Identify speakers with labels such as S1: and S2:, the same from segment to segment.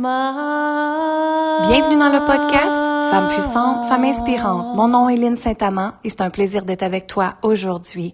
S1: Bienvenue dans le podcast Femmes puissantes, Femmes inspirantes. Mon nom est Lynne Saint-Amand et c'est un plaisir d'être avec toi aujourd'hui.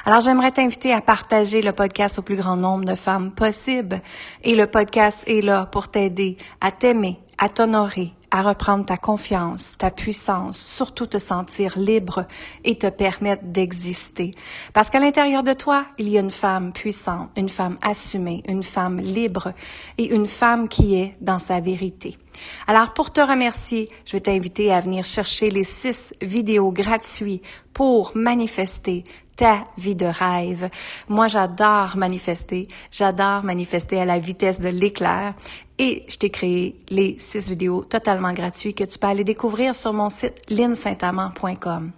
S1: Alors, j'aimerais t'inviter à partager le podcast au plus grand nombre de femmes possible. Et le podcast est là pour t'aider à t'aimer, à t'honorer, à reprendre ta confiance, ta puissance, surtout te sentir libre et te permettre d'exister. Parce qu'à l'intérieur de toi, il y a une femme puissante, une femme assumée, une femme libre et une femme qui est dans sa vérité. Alors, pour te remercier, je vais t'inviter à venir chercher les 6 vidéos gratuites pour manifester ta vie de rêve. Moi, j'adore manifester à la vitesse de l'éclair et je t'ai créé les 6 vidéos totalement gratuites que tu peux aller découvrir sur mon site lynnesaintamand.com.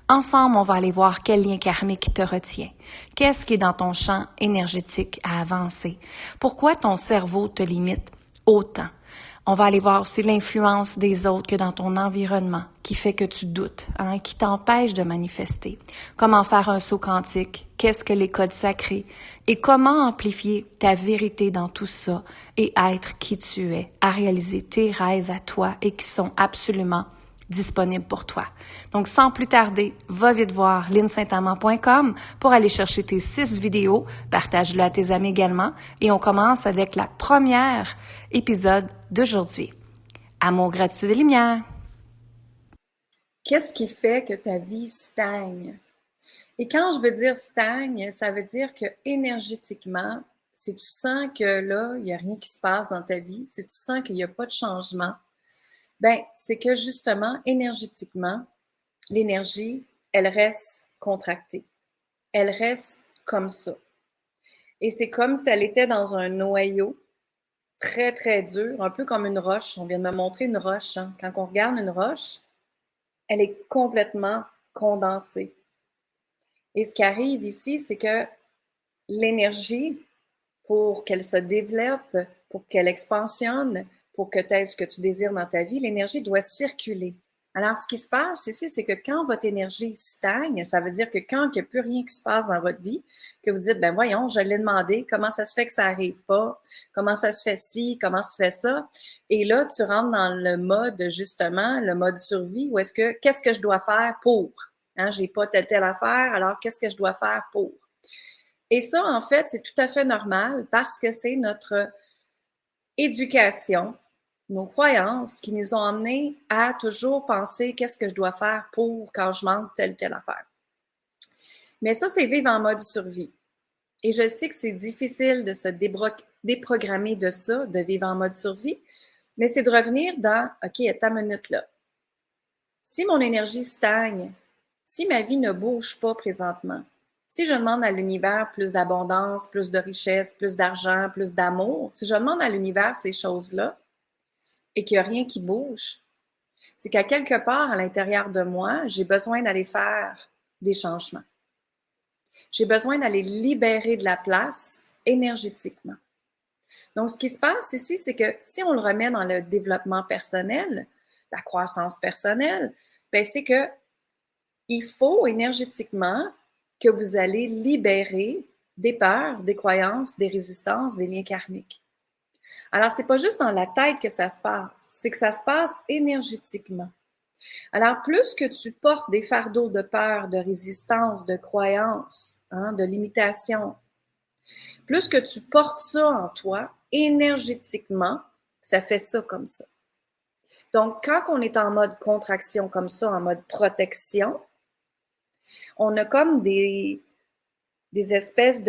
S1: Ensemble, on va aller voir quel lien karmique te retient. Qu'est-ce qui est dans ton champ énergétique à avancer? Pourquoi ton cerveau te limite autant? On va aller voir aussi l'influence des autres que dans ton environnement qui fait que tu doutes, qui t'empêche de manifester. Comment faire un saut quantique? Qu'est-ce que les codes sacrés? Et comment amplifier ta vérité dans tout ça et être qui tu es, à réaliser tes rêves à toi et qui sont absolument disponibles pour toi. Donc, sans plus tarder, va vite voir lynnesaintamand.com pour aller chercher tes 6 vidéos, partage-le à tes amis également et on commence avec la première épisode d'aujourd'hui. Amour, gratitude et lumière.
S2: Qu'est-ce qui fait que ta vie stagne? Et quand je veux dire stagne, ça veut dire que énergétiquement, si tu sens que là, il n'y a rien qui se passe dans ta vie, si tu sens qu'il n'y a pas de changement, ben c'est que justement, énergétiquement, l'énergie, elle reste contractée. Elle reste comme ça. Et c'est comme si elle était dans un noyau très, très dur, un peu comme une roche. On vient de me montrer une roche. Quand on regarde une roche, elle est complètement condensée. Et ce qui arrive ici, c'est que l'énergie, pour qu'elle se développe, pour qu'elle expansionne, pour que tu aies ce que tu désires dans ta vie, l'énergie doit circuler. Alors, ce qui se passe ici, c'est que quand votre énergie stagne, ça veut dire que quand il n'y a plus rien qui se passe dans votre vie, que vous dites, ben voyons, je l'ai demandé, comment ça se fait que ça n'arrive pas? Comment ça se fait ci? Comment ça se fait ça? Et là, tu rentres dans le mode, justement, le mode survie, où est-ce que, qu'est-ce que je dois faire pour? J'ai pas telle affaire, alors qu'est-ce que je dois faire pour? Et ça, en fait, c'est tout à fait normal parce que c'est notre éducation, nos croyances qui nous ont amenés à toujours penser qu'est-ce que je dois faire pour quand je manque telle affaire. Mais ça, c'est vivre en mode survie. Et je sais que c'est difficile de se déprogrammer de ça, de vivre en mode survie, mais c'est de revenir dans, OK, à ta minute là. Si mon énergie stagne, si ma vie ne bouge pas présentement, si je demande à l'univers plus d'abondance, plus de richesse, plus d'argent, plus d'amour, si je demande à l'univers ces choses-là et qu'il n'y a rien qui bouge, c'est qu'à quelque part à l'intérieur de moi, j'ai besoin d'aller faire des changements. J'ai besoin d'aller libérer de la place énergétiquement. Donc, ce qui se passe ici, c'est que si on le remet dans le développement personnel, la croissance personnelle, ben c'est que il faut énergétiquement que vous allez libérer des peurs, des croyances, des résistances, des liens karmiques. Alors, c'est pas juste dans la tête que ça se passe, c'est que ça se passe énergétiquement. Alors, plus que tu portes des fardeaux de peur, de résistance, de croyances, de limitation, plus que tu portes ça en toi, énergétiquement, ça fait ça comme ça. Donc, quand on est en mode contraction comme ça, en mode protection, on a comme des espèces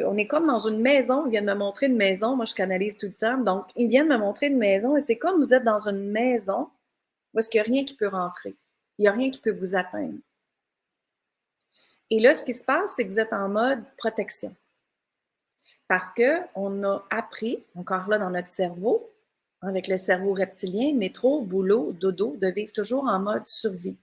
S2: on est comme dans une maison, ils viennent me montrer une maison, moi je canalise tout le temps, donc ils viennent me montrer une maison et c'est comme vous êtes dans une maison où est-ce qu'il n'y a rien qui peut rentrer, il n'y a rien qui peut vous atteindre. Et là, ce qui se passe, c'est que vous êtes en mode protection. Parce qu'on a appris, encore là dans notre cerveau, avec le cerveau reptilien, métro, boulot, dodo, de vivre toujours en mode survie.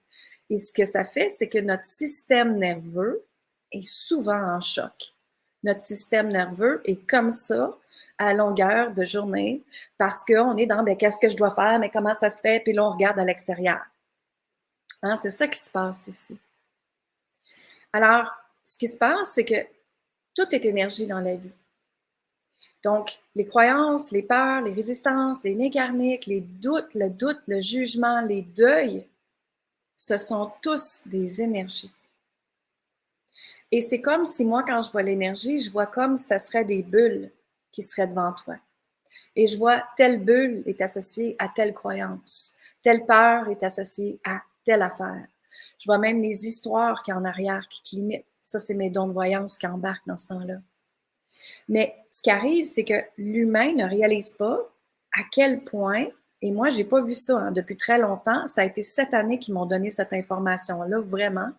S2: Et ce que ça fait, c'est que notre système nerveux est souvent en choc. Notre système nerveux est comme ça à longueur de journée parce qu'on est dans qu'est-ce que je dois faire, mais comment ça se fait, puis là on regarde à l'extérieur. C'est ça qui se passe ici. Alors, ce qui se passe, c'est que tout est énergie dans la vie. Donc, les croyances, les peurs, les résistances, les liens karmiques, les doutes, le jugement, les deuils, ce sont tous des énergies. Et c'est comme si moi, quand je vois l'énergie, je vois comme si ça serait des bulles qui seraient devant toi. Et je vois telle bulle est associée à telle croyance, telle peur est associée à telle affaire. Je vois même les histoires qui en arrière, qui te limitent. Ça, c'est mes dons de voyance qui embarquent dans ce temps-là. Mais ce qui arrive, c'est que l'humain ne réalise pas à quel point, et moi, j'ai pas vu ça depuis très longtemps, ça a été cette année qu'ils m'ont donné cette information-là, vraiment,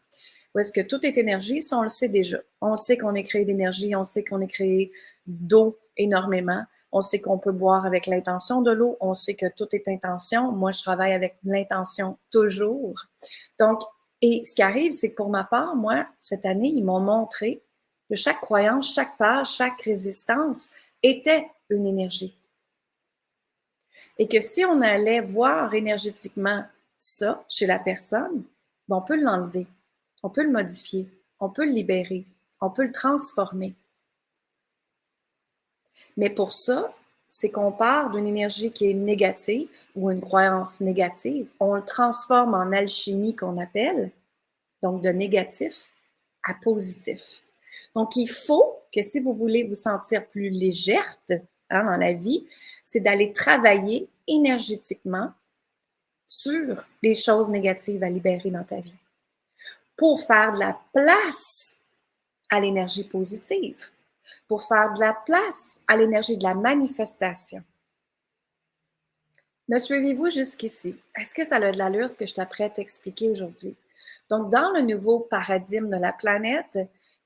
S2: où est-ce que tout est énergie, ça, on le sait déjà. On sait qu'on est créé d'énergie, on sait qu'on est créé d'eau énormément, on sait qu'on peut boire avec l'intention de l'eau, on sait que tout est intention. Moi, je travaille avec l'intention toujours. Donc, et ce qui arrive, c'est que pour ma part, moi, cette année, ils m'ont montré que chaque croyance, chaque page, chaque résistance était une énergie. Et que si on allait voir énergétiquement ça chez la personne, ben on peut l'enlever, on peut le modifier, on peut le libérer, on peut le transformer. Mais pour ça, c'est qu'on part d'une énergie qui est négative ou une croyance négative, on le transforme en alchimie qu'on appelle, donc de négatif à positif. Donc, il faut que si vous voulez vous sentir plus légère dans la vie, c'est d'aller travailler énergétiquement sur les choses négatives à libérer dans ta vie pour faire de la place à l'énergie positive, pour faire de la place à l'énergie de la manifestation. Me suivez-vous jusqu'ici? Est-ce que ça a de l'allure ce que je t'apprête à t'expliquer aujourd'hui? Donc, dans le nouveau paradigme de la planète,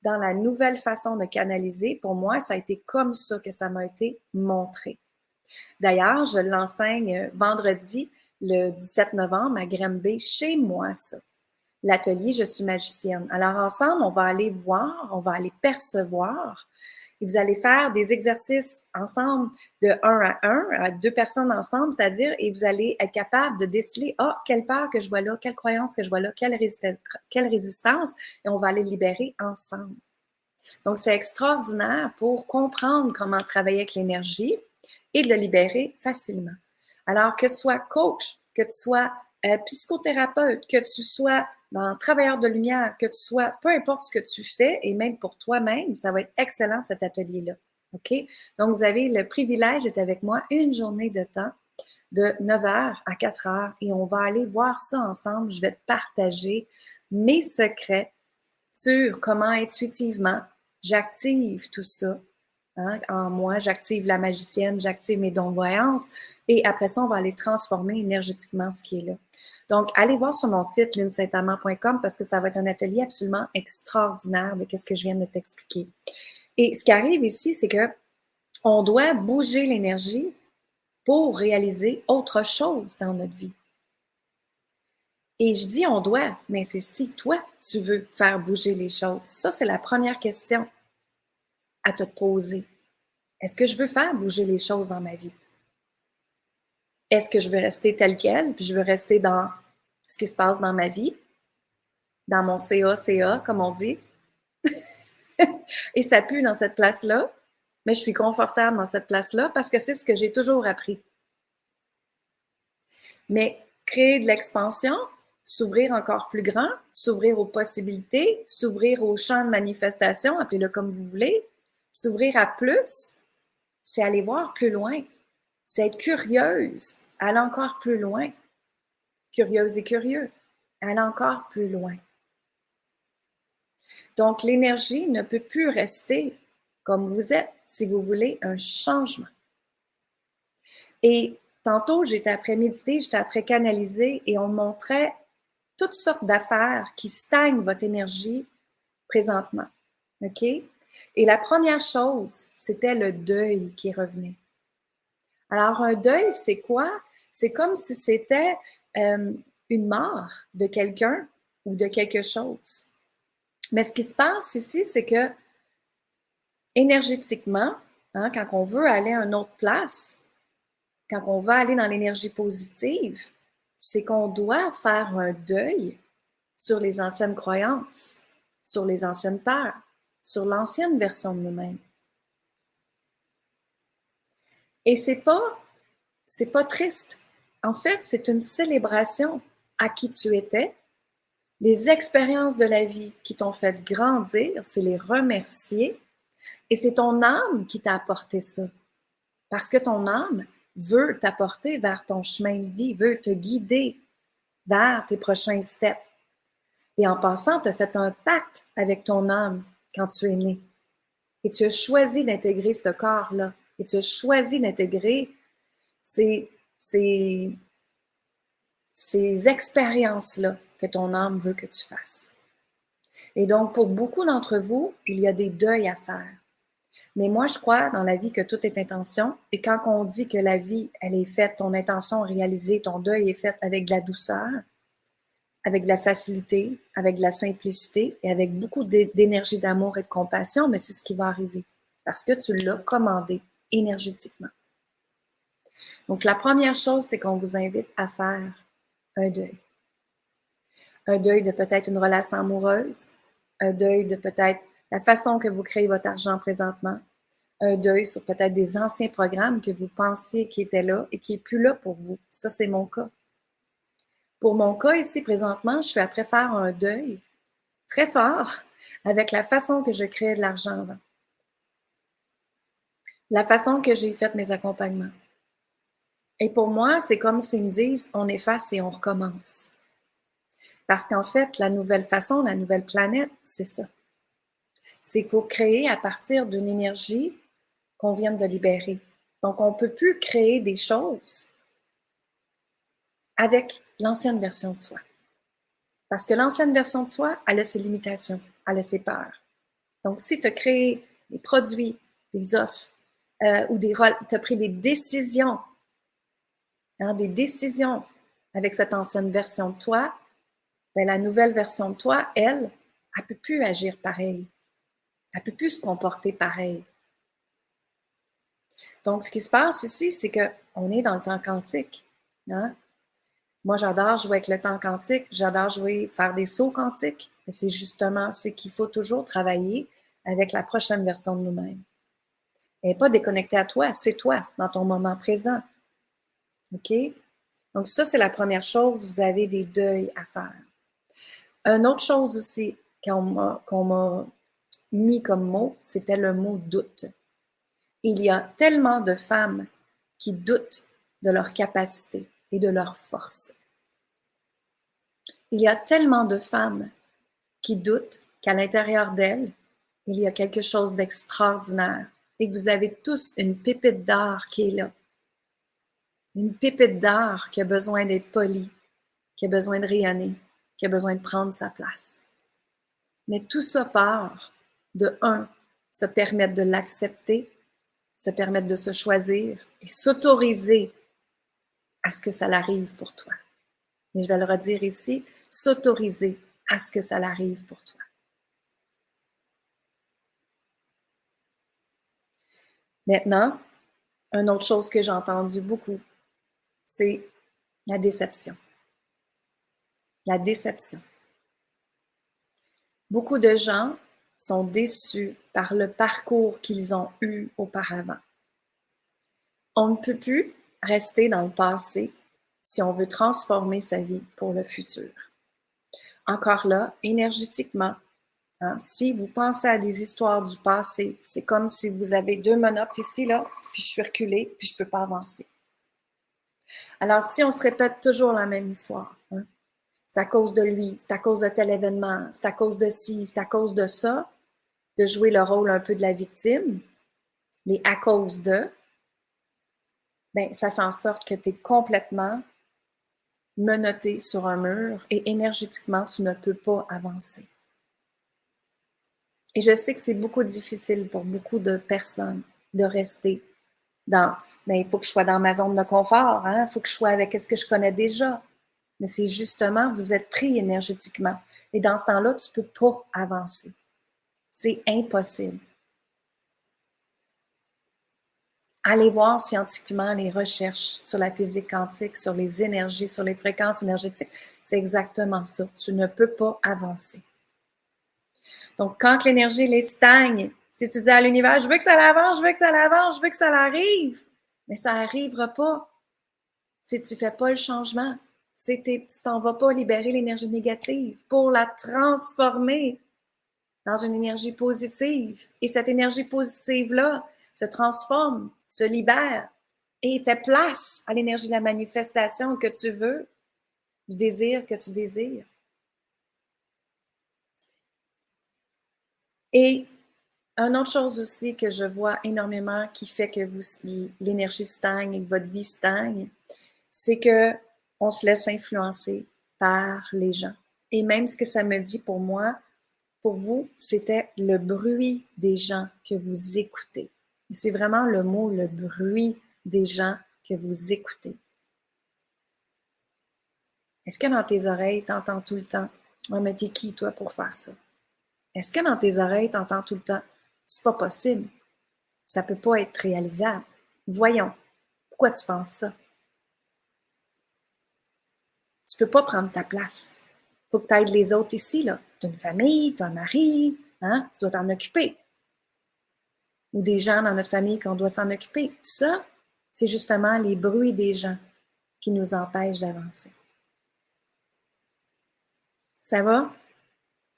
S2: dans la nouvelle façon de canaliser, pour moi, ça a été comme ça que ça m'a été montré. D'ailleurs, je l'enseigne vendredi, le 17 novembre, à Granby, chez moi, ça. L'atelier Je suis magicienne. Alors, ensemble, on va aller voir, on va aller percevoir et vous allez faire des exercices ensemble de 1 à 1, à 2 personnes ensemble, c'est-à-dire, et vous allez être capable de déceler, quelle peur que je vois là, quelle croyance que je vois là, quelle résistance, et on va aller libérer ensemble. Donc, c'est extraordinaire pour comprendre comment travailler avec l'énergie et de le libérer facilement. Alors, que tu sois coach, que tu sois psychothérapeute, que tu sois dans travailleur de lumière, que tu sois, peu importe ce que tu fais, et même pour toi-même, ça va être excellent cet atelier-là. OK? Donc, vous avez le privilège d'être avec moi une journée de temps de 9h à 4h et on va aller voir ça ensemble. Je vais te partager mes secrets sur comment intuitivement j'active tout ça en moi, j'active la magicienne, j'active mes dons de voyance et après ça, on va aller transformer énergétiquement ce qui est là. Donc, allez voir sur mon site linsaintamant.com parce que ça va être un atelier absolument extraordinaire de ce que je viens de t'expliquer. Et ce qui arrive ici, c'est que on doit bouger l'énergie pour réaliser autre chose dans notre vie. Et je dis on doit, mais c'est si toi, tu veux faire bouger les choses. Ça, c'est la première question à te poser. Est-ce que je veux faire bouger les choses dans ma vie? Est-ce que je veux rester tel quel, puis je veux rester dans ce qui se passe dans ma vie, dans mon CA, comme on dit, et ça pue dans cette place-là, mais je suis confortable dans cette place-là parce que c'est ce que j'ai toujours appris. Mais créer de l'expansion, s'ouvrir encore plus grand, s'ouvrir aux possibilités, s'ouvrir aux champs de manifestation, appelez-le comme vous voulez, s'ouvrir à plus, c'est aller voir plus loin. C'est être curieuse, aller encore plus loin. Curieuse et curieux, aller encore plus loin. Donc, l'énergie ne peut plus rester comme vous êtes si vous voulez un changement. Et tantôt, j'étais après méditer, j'étais après canaliser et on montrait toutes sortes d'affaires qui stagnent votre énergie présentement. OK? Et la première chose, c'était le deuil qui revenait. Alors, un deuil, c'est quoi? C'est comme si c'était une mort de quelqu'un ou de quelque chose. Mais ce qui se passe ici, c'est que énergétiquement, quand on veut aller à une autre place, quand on va aller dans l'énergie positive, c'est qu'on doit faire un deuil sur les anciennes croyances, sur les anciennes peurs, sur l'ancienne version de nous-mêmes. Et c'est pas triste. En fait, c'est une célébration à qui tu étais. Les expériences de la vie qui t'ont fait grandir, c'est les remercier. Et c'est ton âme qui t'a apporté ça. Parce que ton âme veut t'apporter vers ton chemin de vie, veut te guider vers tes prochains steps. Et en passant, tu as fait un pacte avec ton âme quand tu es né. Et tu as choisi d'intégrer ce corps-là. Et tu as choisi d'intégrer ces expériences-là que ton âme veut que tu fasses. Et donc, pour beaucoup d'entre vous, il y a des deuils à faire. Mais moi, je crois dans la vie que tout est intention. Et quand on dit que la vie, elle est faite, ton intention réalisée, ton deuil est fait avec de la douceur, avec de la facilité, avec de la simplicité et avec beaucoup d'énergie d'amour et de compassion, mais c'est ce qui va arriver parce que tu l'as commandé énergétiquement. Donc, la première chose, c'est qu'on vous invite à faire un deuil. Un deuil de peut-être une relation amoureuse, un deuil de peut-être la façon que vous créez votre argent présentement, un deuil sur peut-être des anciens programmes que vous pensiez qui étaient là et qui n'est plus là pour vous. Ça, c'est mon cas. Pour mon cas ici, présentement, je suis après faire un deuil très fort avec la façon que je créais de l'argent avant. La façon que j'ai fait mes accompagnements. Et pour moi, c'est comme s'ils me disent, on efface et on recommence. Parce qu'en fait, la nouvelle façon, la nouvelle planète, c'est ça. C'est qu'il faut créer à partir d'une énergie qu'on vient de libérer. Donc, on ne peut plus créer des choses avec l'ancienne version de soi. Parce que l'ancienne version de soi, elle a ses limitations, elle a ses peurs. Donc, si tu as créé des produits, des offres, ou tu as pris des décisions avec cette ancienne version de toi, ben, la nouvelle version de toi, elle ne peut plus agir pareil. Elle ne peut plus se comporter pareil. Donc, ce qui se passe ici, c'est qu'on est dans le temps quantique. Hein? Moi, j'adore jouer avec le temps quantique, j'adore faire des sauts quantiques. C'est justement, c'est qu'il faut toujours travailler avec la prochaine version de nous-mêmes. Elle n'est pas déconnectée à toi, c'est toi, dans ton moment présent. OK? Donc, ça, c'est la première chose, vous avez des deuils à faire. Une autre chose aussi qu'on m'a mis comme mot, c'était le mot doute. Il y a tellement de femmes qui doutent de leur capacité et de leur force. Il y a tellement de femmes qui doutent qu'à l'intérieur d'elles, il y a quelque chose d'extraordinaire et que vous avez tous une pépite d'or qui est là. Une pépite d'or qui a besoin d'être polie, qui a besoin de rayonner, qui a besoin de prendre sa place. Mais tout ça part de se permettre de l'accepter, se permettre de se choisir et s'autoriser à ce que ça l'arrive pour toi. Et je vais le redire ici, s'autoriser à ce que ça l'arrive pour toi. Maintenant, une autre chose que j'ai entendue beaucoup, c'est la déception. La déception. Beaucoup de gens sont déçus par le parcours qu'ils ont eu auparavant. On ne peut plus rester dans le passé si on veut transformer sa vie pour le futur. Encore là, énergétiquement, si vous pensez à des histoires du passé, c'est comme si vous avez 2 menottes ici, là, puis je suis reculée, puis je ne peux pas avancer. Alors, si on se répète toujours la même histoire, c'est à cause de lui, c'est à cause de tel événement, c'est à cause de ci, c'est à cause de ça, de jouer le rôle un peu de la victime, les à cause de, ben, ça fait en sorte que tu es complètement menotté sur un mur et énergétiquement, tu ne peux pas avancer. Et je sais que c'est beaucoup difficile pour beaucoup de personnes de rester il faut que je sois dans ma zone de confort, il faut que je sois avec ce que je connais déjà. Mais c'est justement, vous êtes pris énergétiquement. Et dans ce temps-là, tu ne peux pas avancer. C'est impossible. Allez voir scientifiquement les recherches sur la physique quantique, sur les énergies, sur les fréquences énergétiques. C'est exactement ça. Tu ne peux pas avancer. Donc, quand l'énergie les stagne, si tu dis à l'univers, je veux que ça l'avance, je veux que ça l'avance, je veux que ça l'arrive, Mais ça n'arrivera pas si tu ne fais pas le changement. Tu t'en vas pas libérer l'énergie négative pour la transformer dans une énergie positive. Et cette énergie positive-là se transforme, se libère et fait place à l'énergie de la manifestation que tu veux, du désir que tu désires. Et une autre chose aussi que je vois énormément qui fait que l'énergie stagne et que votre vie stagne, c'est que on se laisse influencer par les gens. Et même ce que ça me dit pour moi, pour vous, c'était le bruit des gens que vous écoutez. Et c'est vraiment le mot, le bruit des gens que vous écoutez. Est-ce que dans tes oreilles, tu entends tout le temps « Oh, mais t'es qui, toi, pour faire ça? » Est-ce que dans tes oreilles, tu entends tout le temps « C'est pas possible. Ça peut pas être réalisable. Voyons. Pourquoi tu penses ça? » Tu peux pas prendre ta place. Faut que tu aides les autres ici, là. Tu as une famille, tu as un mari, hein? Tu dois t'en occuper. Ou des gens dans notre famille qu'on doit s'en occuper. Ça, c'est justement les bruits des gens qui nous empêchent d'avancer. Ça va?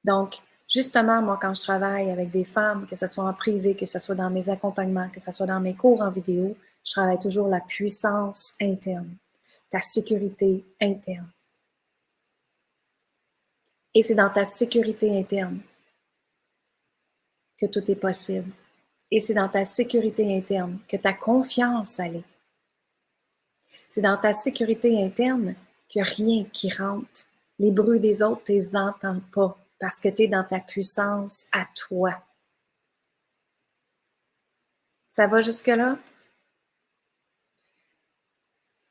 S2: Donc, justement, moi, quand je travaille avec des femmes, que ce soit en privé, que ce soit dans mes accompagnements, que ce soit dans mes cours en vidéo, je travaille toujours la puissance interne, ta sécurité interne. Et c'est dans ta sécurité interne que tout est possible. Et c'est dans ta sécurité interne que ta confiance elle est. C'est dans ta sécurité interne qu'il n'y a rien qui rentre. Les bruits des autres, tu les entends pas parce que tu es dans ta puissance à toi. Ça va jusque-là?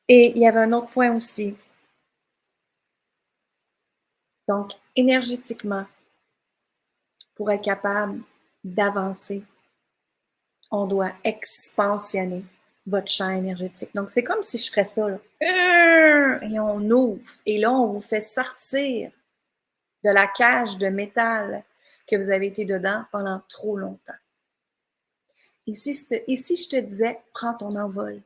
S2: Et il y avait un autre point aussi. Donc, énergétiquement, pour être capable d'avancer, on doit expansionner votre champ énergétique. Donc, c'est comme si je ferais ça, là. Et on ouvre. Et là, on vous fait sortir de la cage de métal que vous avez été dedans pendant trop longtemps. Et si je te disais, prends ton envol.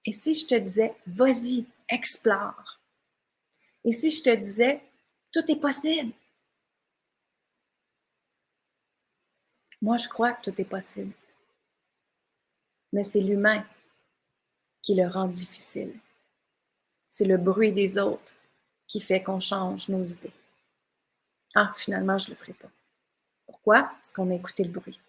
S2: Et si je te disais, vas-y, explore. Et si je te disais, tout est possible. Moi, je crois que tout est possible. Mais c'est l'humain qui le rend difficile. C'est le bruit des autres qui fait qu'on change nos idées. Ah, finalement, je ne le ferai pas. Pourquoi? Parce qu'on a écouté le bruit.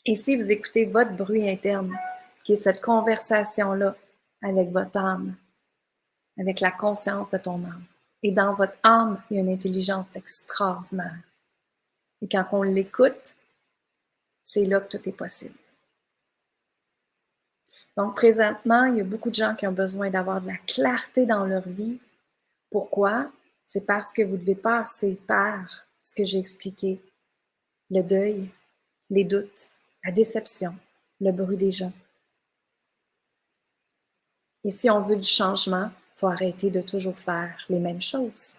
S2: Et si vous écoutez votre bruit interne, qui est cette conversation-là avec votre âme, avec la conscience de ton âme, et dans votre âme, il y a une intelligence extraordinaire. Et quand on l'écoute, c'est là que tout est possible. Donc, présentement, il y a beaucoup de gens qui ont besoin d'avoir de la clarté dans leur vie. Pourquoi? C'est parce que vous devez passer par ce que j'ai expliqué. Le deuil, les doutes, la déception, le bruit des gens. Et si on veut du changement, il faut arrêter de toujours faire les mêmes choses.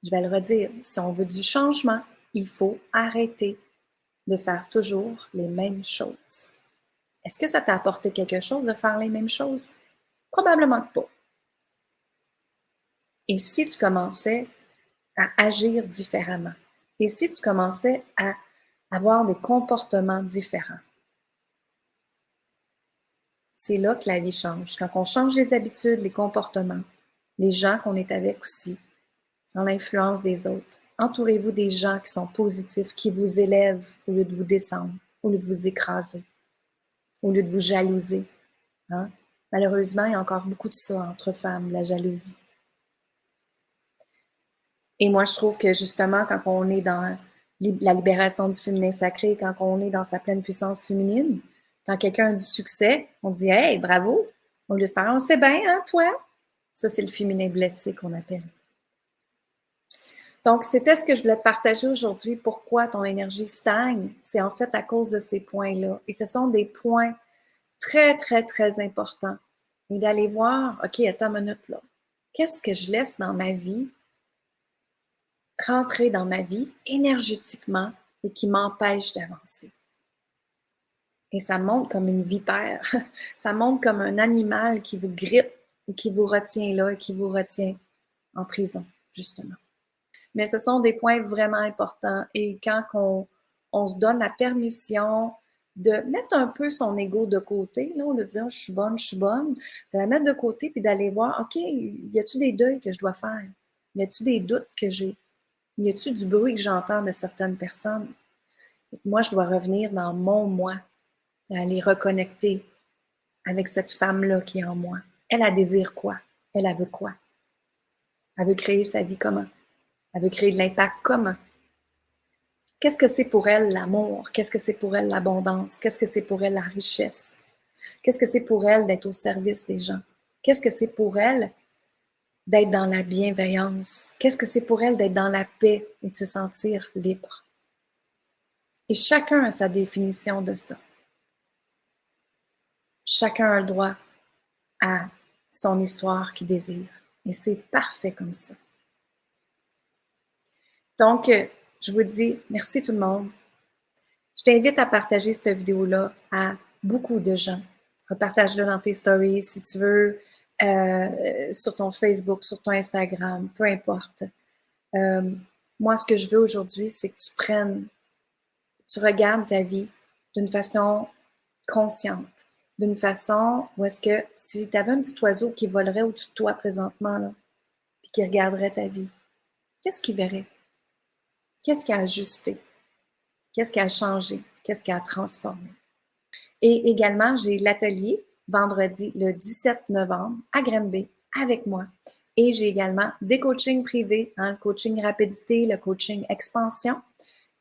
S2: Je vais le redire, si on veut du changement, il faut arrêter de faire toujours les mêmes choses. Est-ce que ça t'a apporté quelque chose de faire les mêmes choses? Probablement pas. Et si tu commençais à agir différemment? Et si tu commençais à avoir des comportements différents? C'est là que la vie change. Quand on change les habitudes, les comportements, les gens qu'on est avec aussi, dans l'influence des autres. Entourez-vous des gens qui sont positifs, qui vous élèvent au lieu de vous descendre, au lieu de vous écraser, au lieu de vous jalouser. Hein? Malheureusement, il y a encore beaucoup de ça entre femmes, de la jalousie. Et moi, je trouve que justement, quand on est dans la libération du féminin sacré, quand on est dans sa pleine puissance féminine, quand quelqu'un a du succès, on dit « Hey, bravo! » Au lieu de faire « On sait bien, hein, toi? » Ça, c'est le féminin blessé qu'on appelle. Donc, c'était ce que je voulais te partager aujourd'hui. Pourquoi ton énergie stagne? C'est en fait à cause de ces points-là. Et ce sont des points très, très, très importants. Et d'aller voir, OK, attends une minute là. Qu'est-ce que je laisse dans ma vie, rentrer dans ma vie énergétiquement et qui m'empêche d'avancer? Et ça monte comme une vipère. Ça monte comme un animal qui vous grippe et qui vous retient là et qui vous retient en prison, justement. Mais ce sont des points vraiment importants. Et quand on se donne la permission de mettre un peu son ego de côté, là, de dire je suis bonne, de la mettre de côté puis d'aller voir, OK, y a-tu des deuils que je dois faire? Y a-tu des doutes que j'ai? Y a-tu du bruit que j'entends de certaines personnes? Moi, je dois revenir dans mon moi, aller reconnecter avec cette femme-là qui est en moi. Elle désire quoi? Elle veut quoi? Elle veut créer sa vie comment? Elle veut créer de l'impact comment? Qu'est-ce que c'est pour elle l'amour? Qu'est-ce que c'est pour elle l'abondance? Qu'est-ce que c'est pour elle la richesse? Qu'est-ce que c'est pour elle d'être au service des gens? Qu'est-ce que c'est pour elle d'être dans la bienveillance? Qu'est-ce que c'est pour elle d'être dans la paix et de se sentir libre? Et chacun a sa définition de ça. Chacun a le droit à son histoire qu'il désire. Et c'est parfait comme ça. Donc, je vous dis merci tout le monde. Je t'invite à partager cette vidéo-là à beaucoup de gens. Repartage-le dans tes stories si tu veux, sur ton Facebook, sur ton Instagram, peu importe. Moi, ce que je veux aujourd'hui, c'est que tu regardes ta vie d'une façon consciente, d'une façon où est-ce que si tu avais un petit oiseau qui volerait au-dessus de toi présentement, là, puis qui regarderait ta vie, qu'est-ce qu'il verrait? Qu'est-ce qui a ajusté? Qu'est-ce qui a changé? Qu'est-ce qui a transformé? Et également, j'ai l'atelier vendredi le 17 novembre à Granby avec moi. Et j'ai également des coachings privés, le coaching rapidité, le coaching expansion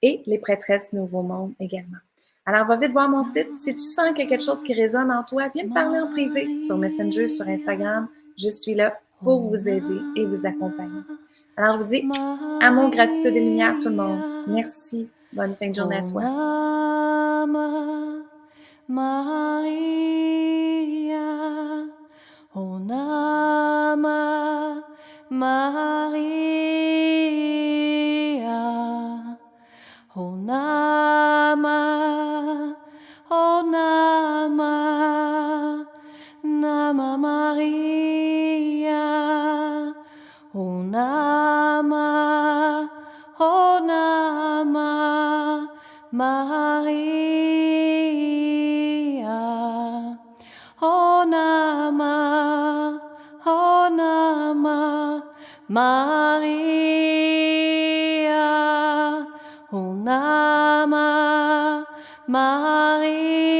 S2: et les prêtresses Nouveau Monde également. Alors, va vite voir mon site. Si tu sens qu'il y a quelque chose qui résonne en toi, viens me parler en privé sur Messenger, sur Instagram. Je suis là pour vous aider et vous accompagner. Alors, je vous dis amour, gratitude et lumière, tout le monde. Merci. Bonne fin de journée à toi.
S1: Maria, oh Nama Maria, oh Nama, oh Nama, Nama Maria, oh Nama, oh Nama Maria. Oh Nama, oh Nama, Maria, oh Nama, Maria.